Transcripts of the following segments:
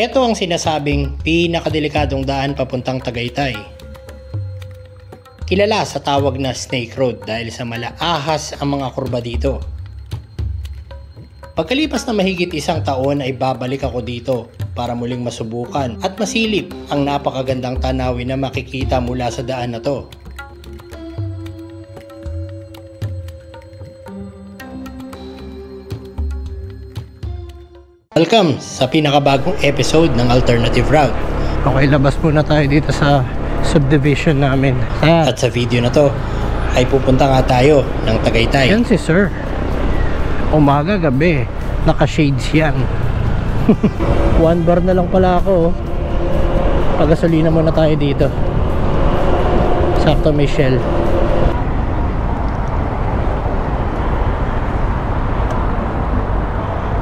Ito ang sinasabing pinakadelikadong daan papuntang Tagaytay. Kilala sa tawag na Snake Road dahil sa malaahas ang mga kurba dito. Pagkalipas na mahigit isang taon ay babalik ako dito para muling masubukan at masilip ang napakagandang tanawin na makikita mula sa daan na to. Welcome sa pinakabagong episode ng Alternative Route. Okay, labas muna tayo dito sa subdivision namin. At sa video na to ay pupunta nga tayo ng Tagaytay. Yan si sir. Umaga, gabi. Naka-shades yan. 1 bar na lang pala ako. Pagasolina muna tayo dito. Sakto may Shell.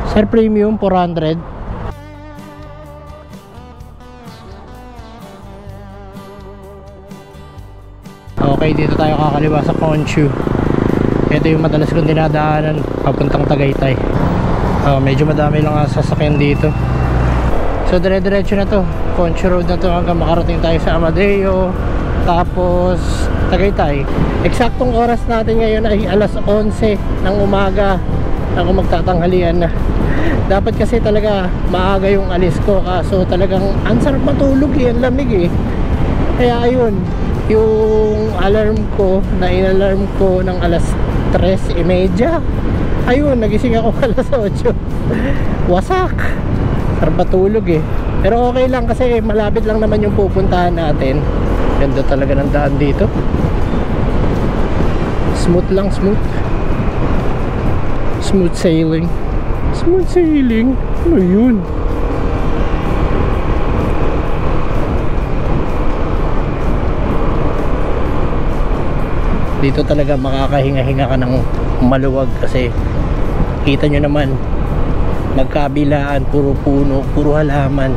Sir, premium 400. Okay, dito tayo kakaliwa sa Conchu. Ito yung madalas kong dinadaanan papuntang Tagaytay. Medyo madami lang ang sasakyan dito. So dire-diretso na to, Conchu Road na to hanggang makarating tayo sa Amadeo, tapos Tagaytay. Eksaktong oras natin ngayon ay alas 11 ng umaga. Ako magtatanghalian na. Dapat kasi talaga maaga yung alis ko, kaso talagang ang sarap matulog eh, ang lamig eh. Kaya ayun, yung alarm ko, na in-alarm ko ng alas 3:30, ayun, nagising ako alas 8. Wasak, sarap matulog eh. Pero okay lang kasi malapit lang naman yung pupuntahan natin. Ganda talaga ng daan dito. Smooth lang, smooth. Smooth sailing. Smooth sailing? Ano yun? Dito talaga makakahinga-hinga ka ng maluwag kasi kita nyo naman, magkabilaan, puro puno, puro halaman.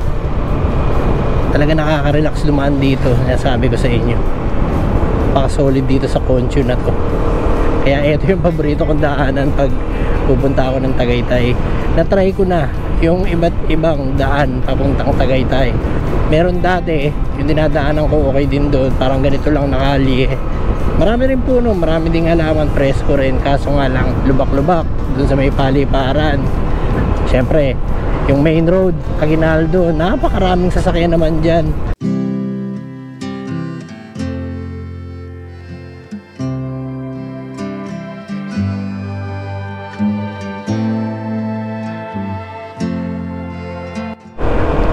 Talaga nakaka-relax dumaan dito. Sabi ko sa inyo, paka-solid dito sa Conchu na to. Kaya ito yung paborito kong daanan pag pupunta ako ng Tagaytay. Na-try ko na yung iba't ibang daan papuntang Tagaytay. Meron dati, yung dinadaanan ko okay din doon, parang ganito lang nakali eh. Marami rin puno, marami ding halaman, presko rin, kaso nga lang lubak-lubak doon sa may paliparan. Siyempre, yung main road, Aguinaldo, napakaraming sasakyan naman dyan.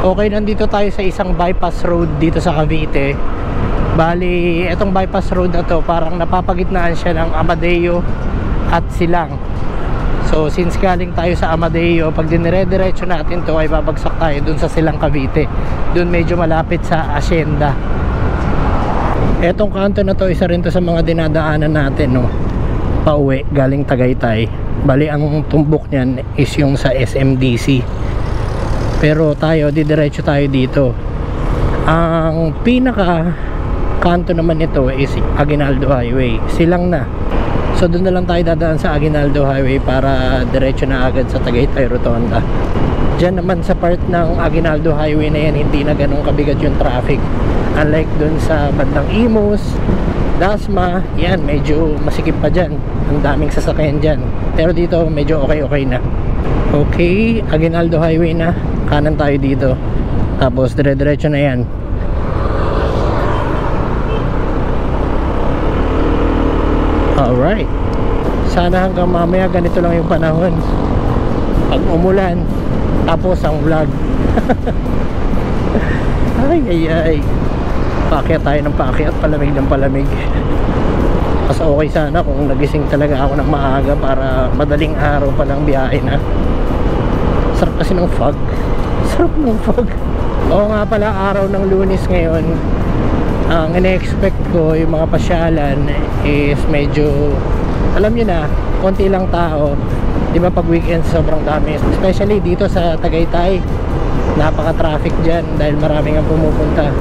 Okay, nandito tayo sa isang bypass road dito sa Cavite. Bali, etong bypass road na to, parang napapagitnaan siya ng Amadeo at Silang. So, since galing tayo sa Amadeo, pag dinire-diretso natin to ay babagsak tayo dun sa Silang, Cavite. Dun medyo malapit sa Hacienda. Etong kanto na to, isa rin to sa mga dinadaanan natin, no? Pauwi, galing Tagaytay. Bali, ang tumbok niyan is yung sa SMDC. Pero tayo, didiretso tayo dito. Ang pinaka kanto naman ito is Aguinaldo Highway. Silang na. So doon na lang tayo dadaan sa Aguinaldo Highway para diretso na agad sa Tagaytay Rotonda. Diyan naman sa part ng Aguinaldo Highway na yan, hindi na ganun kabigat yung traffic. Unlike doon sa bandang Imus, Dasma, yan, medyo masikip pa dyan. Ang daming sasakyan dyan. Pero dito medyo okay na. Okay, Aguinaldo Highway na. Kanan tayo dito. Tapos dire-diretso na yan. Alright. Sana hanggang mamaya ganito lang yung panahon. Pag umulan, tapos ang vlog. ay. Paakyat tayo ng paakyat, palamig ng palamig. Mas okay sana kung nagising talaga ako ng maaga para madaling araw pa lang biyahe na. Sarap kasi ng fog. Sarap ng fog. Oo nga pala, araw ng Lunes ngayon. Ang ine-expect ko yung mga pasyalan is medyo, alam nyo na, konti lang tao. Di ba pag weekend sobrang dami, especially dito sa Tagaytay, napaka-traffic dyan dahil maraming ang pumupunta.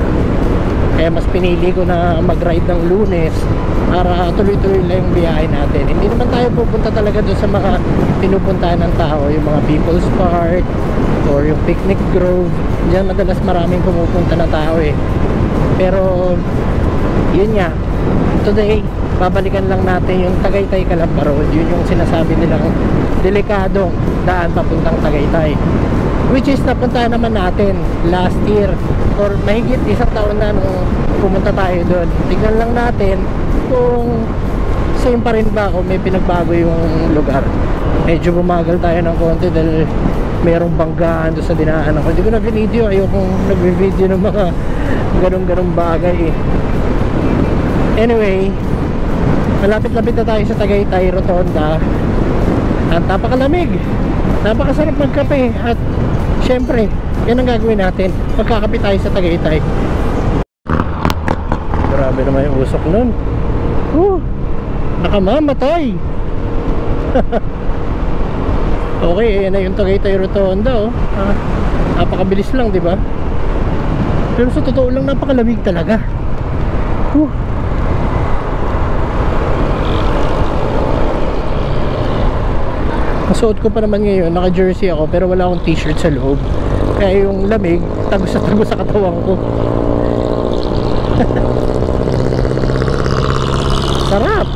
Kaya mas pinili ko na mag-ride ng Lunes para tuloy-tuloy lang yung biyahe natin. Hindi naman tayo pupunta talaga doon sa mga pinupuntahan ng tao, yung mga People's Park or yung Picnic Grove. Diyan madalas maraming pumupunta na tao eh. Pero yun nga, today babalikan lang natin yung Tagaytay Calamba Road. Yun yung sinasabi nilang delikadong daan papuntang Tagaytay, which is napuntahan naman natin last year or mahigit isang taon na nung pumunta tayo doon. Tignan lang natin kung same pa rin ba o may pinagbago yung lugar. Medyo bumagal tayo ng konti dahil merong banggaan doon sa dinaanan ko. Hindi ko na video, ayokong nagbe-video ng mga ganong bagay eh. Anyway, malapit-lapit na tayo sa Tagaytay Rotonda at napakalamig, napakasarap magkape at syempre, yan ang gagawin natin, magkakape tayo sa Tagaytay. Grabe naman yung usok nun. Nakamamatay. Okay, yan na yung Tagaytay Rotonda oh. Napakabilis lang, di ba? Pero sa totoo lang, napakalamig talaga. Masuot ko pa naman ngayon, naka jersey ako pero wala akong t-shirt sa loob. Kaya yung lamig, tagos sa katawan ko. Sarap!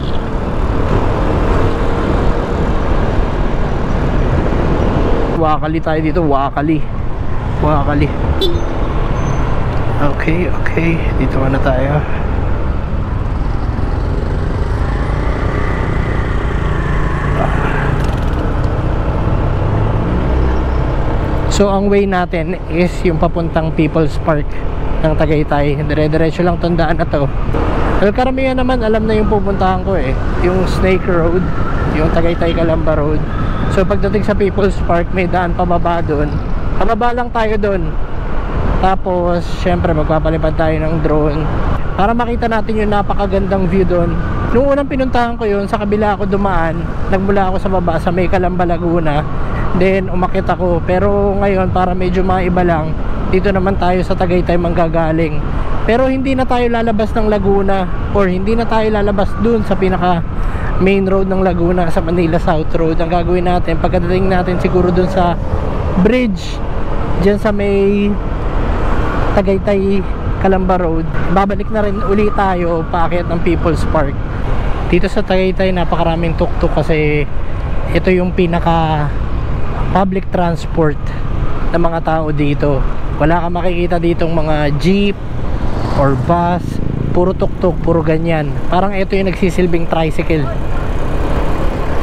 Wakali tayo dito, Wakali. Okay, dito na tayo. So ang way natin is yung papuntang People's Park ng Tagaytay. Dire-diretso lang tong daan na to. Well, karamihan naman alam na yung pupuntahan ko eh. Yung Snake Road, yung Tagaytay Calamba Road. So pagdating sa People's Park, may daan pababa doon. Pababa lang tayo doon. Tapos syempre magpapalipad tayo ng drone para makita natin yung napakagandang view doon. Nung unang pinuntahan ko yun, sa kabila ako dumaan. Nagmula ako sa baba sa may Calamba, Laguna. Then umakyat ako, pero ngayon para medyo maiba lang, dito naman tayo sa Tagaytay manggagaling. Pero hindi na tayo lalabas ng Laguna or hindi na tayo lalabas dun sa pinaka main road ng Laguna sa Manila South Road. Ang gagawin natin, pagdating natin siguro dun sa bridge dyan sa may Tagaytay Calamba Road, babalik na rin uli tayo paakyat ng People's Park. Dito sa Tagaytay napakaraming tuk-tuk kasi ito yung pinaka public transport ng mga tao dito. Wala kang makikita ditong mga jeep or bus, puro tuk-tuk, puro ganyan. Parang ito yung nagsisilbing tricycle.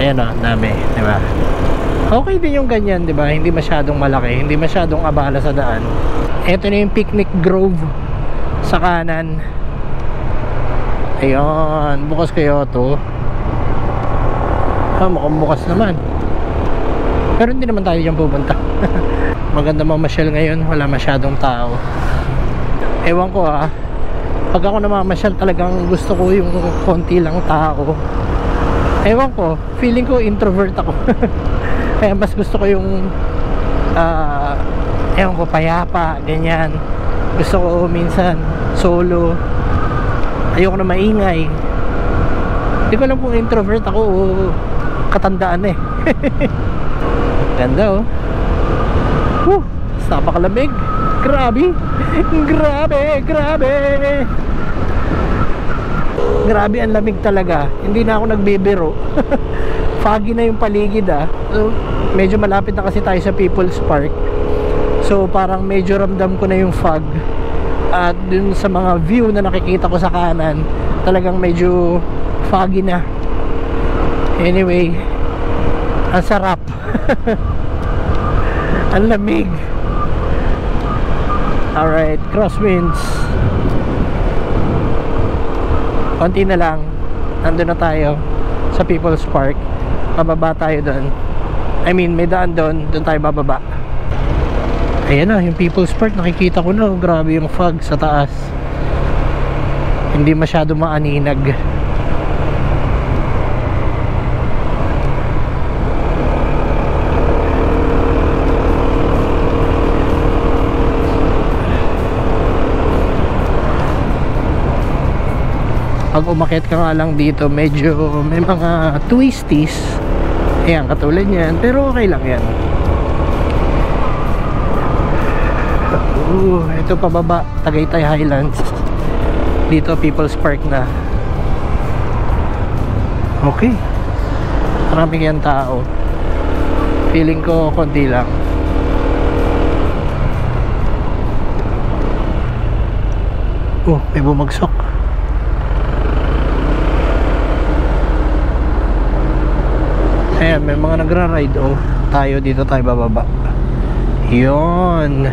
Ayan o, dami, diba? Okay din yung ganyan, diba? Hindi masyadong malaki, hindi masyadong abala sa daan. Ito na yung Picnic Grove sa kanan. Ayan, bukas kayo to. Mukhang bukas naman. Pero hindi naman tayo dyan pupunta. Maganda mamasyal ngayon, wala masyadong tao. Ewan ko pag ako namamasyal talagang gusto ko yung konti lang tao. Ewan ko, feeling ko introvert ako. Kaya mas gusto ko yung ewan ko, payapa, ganyan. Gusto ko minsan solo. Ayoko na maingay. Hindi ko alam kung introvert ako o katandaan eh. Ganda oh. Napakalamig. Grabe. Grabe ang lamig talaga. Hindi na ako nagbibiro. Foggy na yung paligid So, medyo malapit na kasi tayo sa People's Park. So parang medyo ramdam ko na yung fog. At dun sa mga view na nakikita ko sa kanan, talagang medyo foggy na. Anyway, ang sarap. Ang lamig. Alright, crosswinds. Konti na lang, nandun na tayo sa People's Park. Pababa tayo doon. I mean, may daan doon tayo bababa. Ayan na, yung People's Park, nakikita ko na. Grabe yung fog sa taas. Hindi masyado maaninag. pag umakyat ka nga lang dito, medyo may mga twisties. Ayan, katulad yan, pero okay lang yan. Ito pababa, Tagaytay Highlands. Dito People's Park na. Okay, maraming yan tao. Feeling ko konti lang. May bumagsak. Ayan, may mga nagra-ride. Tayo dito tayo bababa. Yun.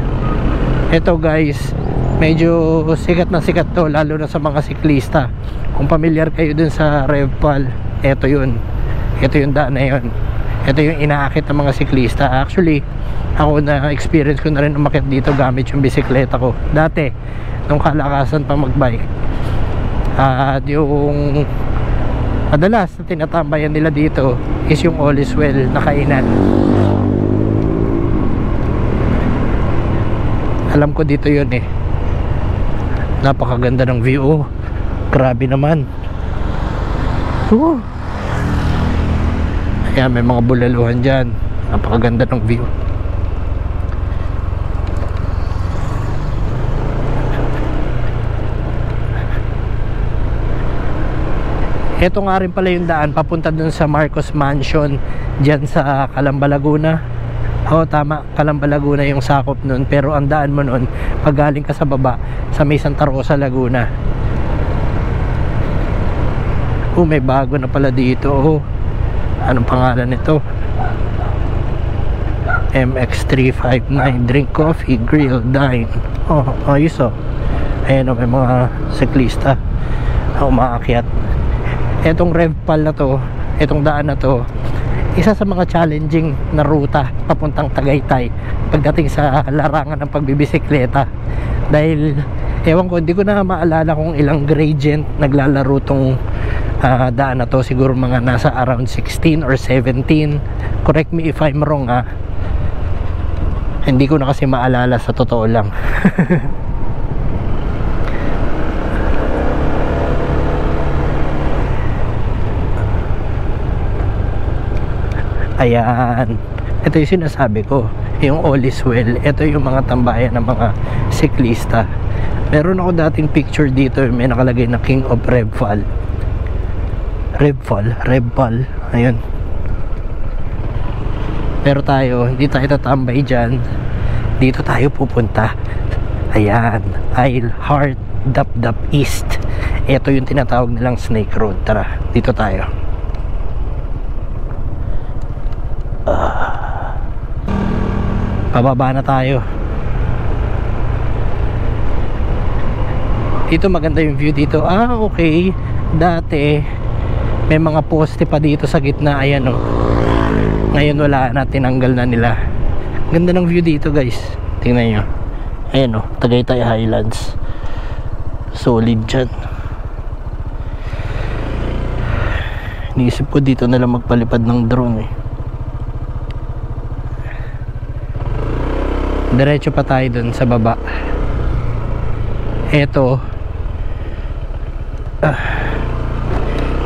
Ito guys, medyo sikat na sikat to, lalo na sa mga siklista. Kung familiar kayo dun sa Revpal, ito yun. Ito yung daan na yun. Ito yung inaakit ng mga siklista. Actually, ako na experience ko na rin umakyat dito gamit yung bisikleta ko dati, nung kalakasan pa magbike. At yung madalas na tinatambayan nila dito is yung All Is Well na kainan. Alam ko dito yun eh. Napakaganda ng view. Grabe naman. Ayan, may mga bulaluhan dyan. Napakaganda ng view. Ito nga rin pala yung daan papunta dun sa Marcos Mansion dyan sa Calamba, Laguna. Tama, Calamba, Laguna yung sakop nun. Pero ang daan mo nun, pag galing ka sa baba, sa may Santa Rosa, Laguna. May bago na pala dito. Anong pangalan nito? MX359 Drink Coffee, Grill, Dine. Ayos Ayan may mga siklista umaakyat. Etong Revpal na to, etong daan na to, isa sa mga challenging na ruta papuntang Tagaytay pagdating sa larangan ng pagbibisikleta. Dahil ewan ko, hindi ko na maalala kung ilang gradient naglalaro tong daan na to. Siguro mga nasa around 16 or 17. Correct me if I'm wrong Hindi ko na kasi maalala sa totoo lang. Ayan, ito yung sinasabi ko, yung All Is Well. Ito yung mga tambayan ng mga siklista. Meron ako dating picture dito, may nakalagay na King of Revpal. Revpal, ayun. Pero tayo, hindi tayo tatambay dyan. Dito tayo pupunta. Ayan, Isle Heart Dap East. Ito yung tinatawag nilang Snake Road. Tara, dito tayo. Pababa na tayo. Dito maganda yung view dito. Okay. Dati may mga poste pa dito sa gitna. Ayan Ngayon wala na, tinanggal na nila. Ganda ng view dito guys. Tingnan nyo. Ayan Tagaytay Highlands. Solid dyan. Iniisip ko dito na lang magpalipad ng drone Diretso pa tayo dun sa baba. Eto,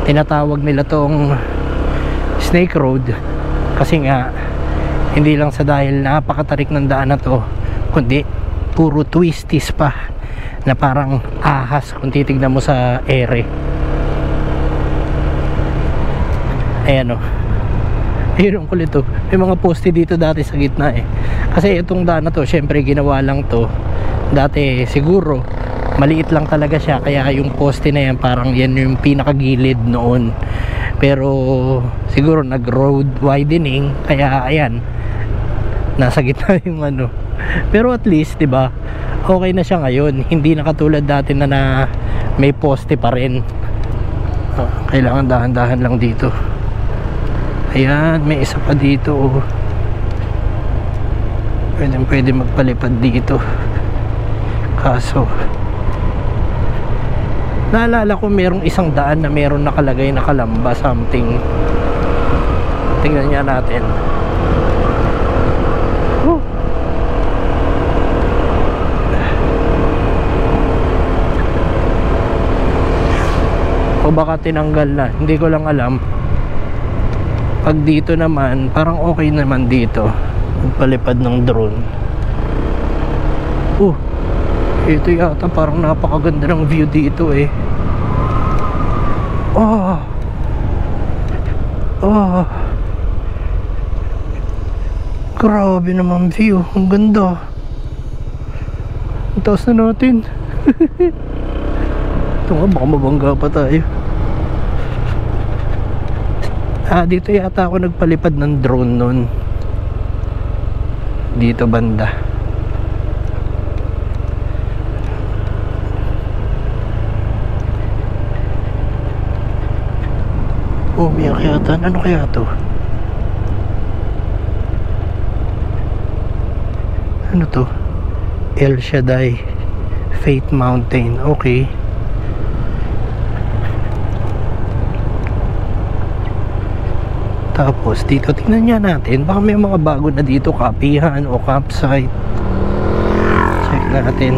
tinatawag nila tong Snake Road kasi nga hindi lang sa dahil napakatarik ng daan na to, kundi puro twisties pa na parang ahas kung titignan mo sa ere. Ayan Ayun ang kulit may mga poste dito dati sa gitna kasi itong daan na to, syempre ginawa lang to dati, siguro maliit lang talaga siya, kaya yung poste na yan parang yan yung pinakagilid noon. Pero siguro nag road widening, kaya ayan, nasa gitna yung pero at least diba, okay na siya ngayon, hindi na katulad dati na may poste pa rin. Kailangan dahan-dahan lang dito. Ayan, may isa pa dito pwede magpalipad dito, kaso naalala ko merong isang daan na meron nakalagay na Calamba something. Tingnan niya natin. o baka tinanggal na, hindi ko lang alam. Pag dito naman parang okay naman dito magpalipad ng drone. Ito yata parang napakaganda ng view dito eh. Grabe naman view, ang ganda. Ang taas na natin. Ito nga, baka mabangga pa tayo. Dito yata ako nagpalipad ng drone nun. Dito banda. May akyatan. Ano kaya to? Ano to? El Shaddai Faith Mountain. Okay. Tapos dito tingnan niya natin, baka may mga bago na dito, kapihan o campsite. Check natin.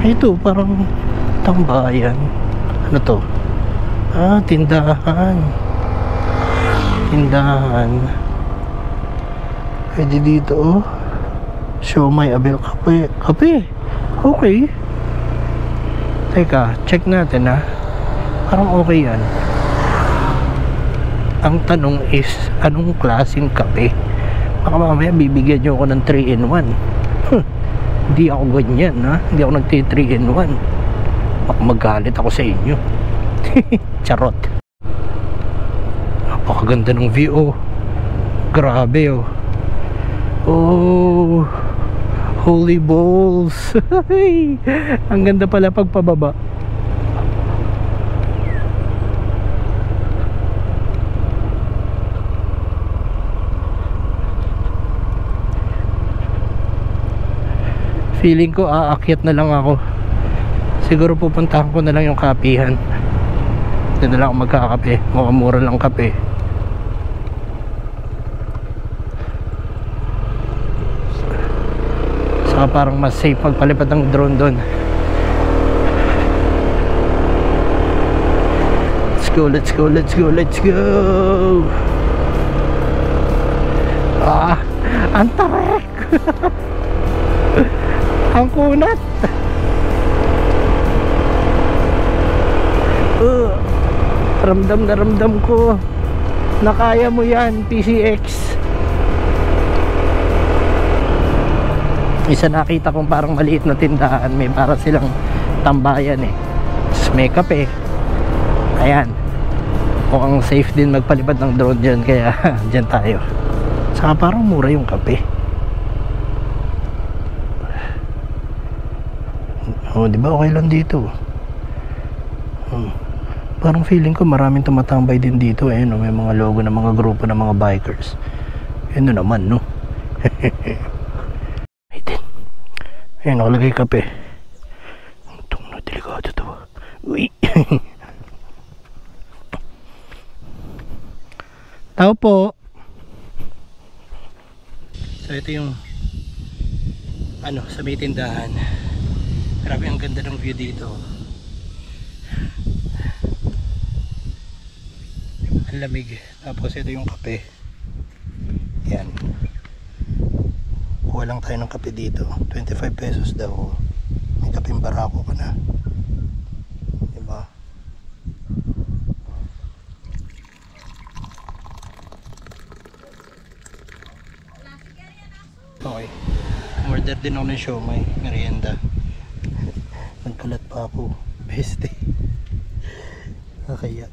Ito parang tambayan. Ano to? Tindahan. Pwede dito Siomai Abel Cafe. Okay. Teka, check natin parang okay yan. Ang tanong is, anong klaseng kape? Baka mamaya bibigyan nyo ako ng 3-in-1. Hindi ako ganyan Hindi ako nagti 3-in-1. Baka magalit ako sa inyo. Charot. Napakaganda ng view. Grabe Holy balls. Ang ganda pala pagpababa. Feeling ko aakyat na lang ako. Siguro pupuntahan ko na lang yung kapihan. Doon na lang ako magkakape. Mukhang mura lang kape. Saka parang mas safe magpalipad ng drone doon. Let's go. Ang tarik. Ang kunat. Ramdam ko na kaya mo yan, PCX. Isa nakita kong parang maliit na tindahan, may para silang tambayan may kape. Ayan, mukhang safe din magpalipad ng drone dyan, kaya dyan tayo. Saka parang mura yung kape. Diba okay lang dito. Parang feeling ko maraming tumatambay din dito may mga logo ng mga grupo ng mga bikers. Ano naman Ayun, nakalagay kape. Itong delikado to. Uy. Tao po. So ito yung sa may tindahan. Grabe, ang ganda ng view dito. Ang lamig. Tapos ito yung kape. Yan. Kuha lang tayo ng kape dito. 25 pesos daw. May kapeng barako ka na. Diba? Okay. Order din ako ng siomai. Merienda. Nagkalat pa ako. Beste. Nakaya.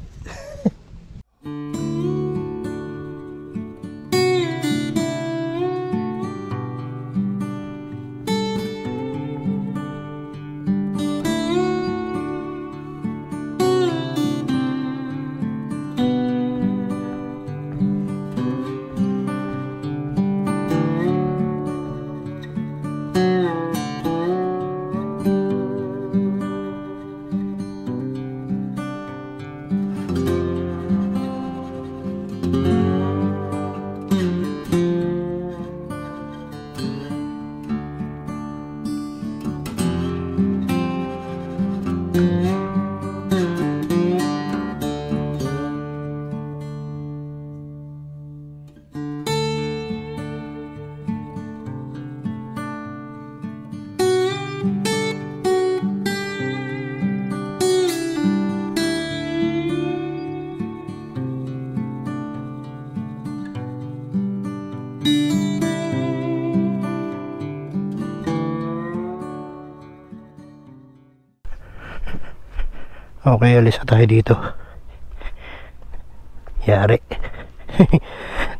Okay, alis na tayo dito. Yari.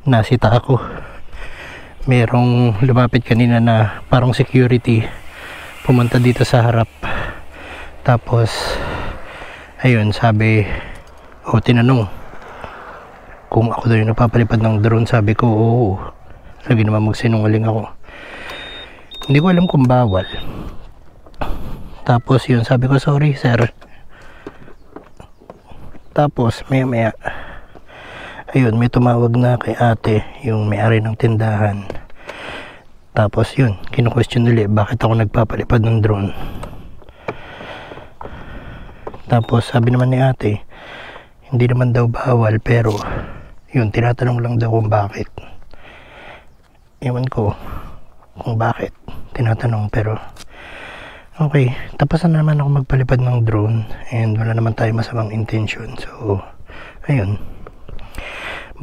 Nasita ako. Merong lumapit kanina na parang security, pumunta dito sa harap. Tapos ayun, sabi, tinanong kung ako daw yung napapalipad ng drone. Sabi ko, oo. Lagi naman magsinungaling ako. Hindi ko alam kung bawal. Tapos yun, sabi ko, sorry sir. Tapos maya ayun, may tumawag na kay ate, yung may-ari ng tindahan. Tapos yun, kinu-question ulit bakit ako nagpapalipad ng drone. Tapos sabi naman ni ate, hindi naman daw bawal, pero yun, tinatanong lang daw kung bakit. Ewan ko kung bakit tinatanong, pero okay, tapasan na naman ako magpalipad ng drone and wala naman tayo masamang intention. So ayun,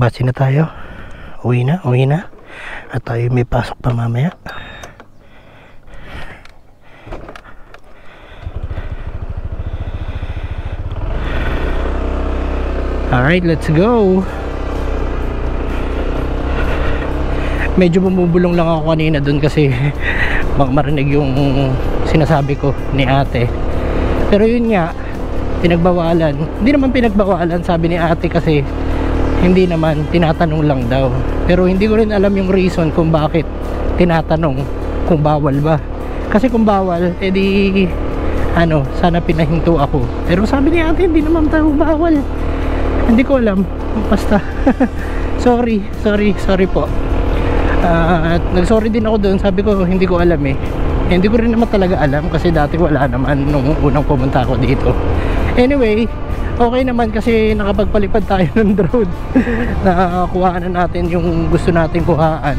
basi na tayo, uwi na at tayo may pasok pa mamaya. Alright, let's go. Medyo bumubulong lang ako kanina dun kasi marinig yung sinasabi ko ni ate. Pero yun nga, pinagbawalan. Hindi naman pinagbawalan, sabi ni ate, kasi hindi naman, tinatanong lang daw. Pero hindi ko rin alam yung reason kung bakit tinatanong kung bawal ba. Kasi kung bawal, edi sana pinahinto ako. Pero sabi ni ate, hindi naman tayo bawal. Hindi ko alam, basta sorry po. At nagsorry din ako doon. Sabi ko, hindi ko alam eh. Hindi ko rin naman talaga alam kasi dati wala naman nung unang pumunta ako dito. Anyway, okay naman kasi nakapagpalipad tayo ng drone. Nakakuha na natin yung gusto natin kuhaan.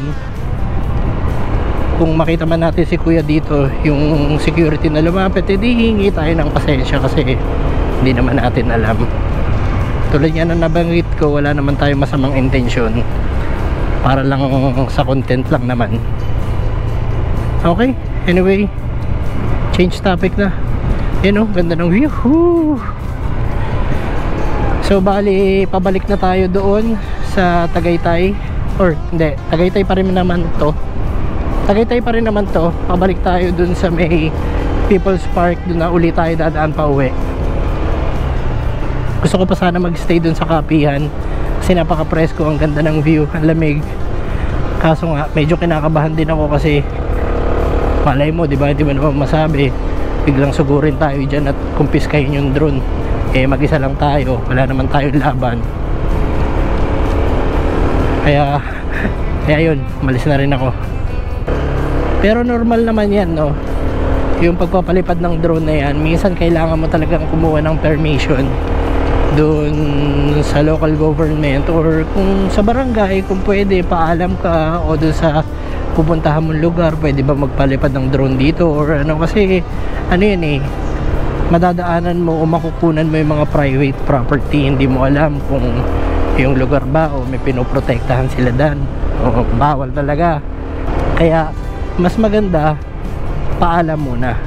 Kung makita man natin si kuya dito, yung security na lumapit, edi hingi tayo ng pasensya kasi hindi naman natin alam. Tulad nga na nabanggit ko, wala naman tayo masamang intention, para lang sa content lang naman. Okay, anyway, change topic na. Ganda ng view. Woo! So bali, pabalik na tayo doon sa Tagaytay. Or hindi, Tagaytay pa rin naman to. Pabalik tayo doon sa may People's Park. Doon na uli tayo dadaan pa uwi. Gusto ko pa sana magstay doon sa Kapihan kasi napaka-presko, ang ganda ng view, ang lamig. Kaso nga, medyo kinakabahan din ako kasi malay mo, diba, hindi mo naman masabi, biglang sugurin tayo dyan at kumpiskahin yung drone. Mag-isa lang tayo, wala naman tayong laban. Kaya yun, malis na rin ako. Pero normal naman yan, no? Yung pagpapalipad ng drone na yan, minsan kailangan mo talagang kumuha ng permission doon sa local government, or kung sa barangay, kung pwede, paalam ka, o doon sa pupuntahan mong lugar, pwede ba magpalipad ng drone dito or kasi yan madadaanan mo o makukunan mo yung mga private property. Hindi mo alam kung yung lugar ba o may pinoprotektahan sila dan o bawal talaga. Kaya mas maganda paalam muna,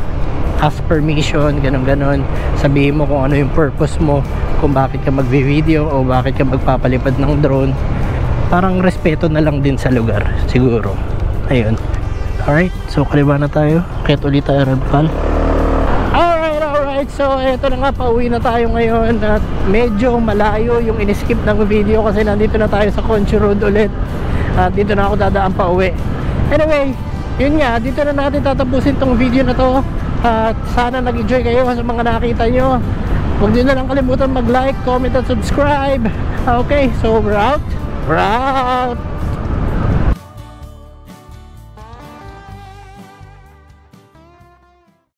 ask permission, ganon, sabihin mo kung ano yung purpose mo, kung bakit ka magvi-video o bakit ka magpapalipad ng drone. Parang respeto na lang din sa lugar siguro. Ayun. Alright, so kaliwa na tayo, kahit ulit tayo Radpal. Alright, so eto na nga, pauwi na tayo ngayon at medyo malayo yung in-skip ng video kasi nandito na tayo sa Concho Road ulit at dito na ako dadaan pa uwi. Anyway, yun nga, dito na natin tatapusin tong video na to at sana nag-enjoy kayo sa mga nakita nyo. Huwag nyo na lang kalimutan mag-like, comment at subscribe. Okay, so we're out.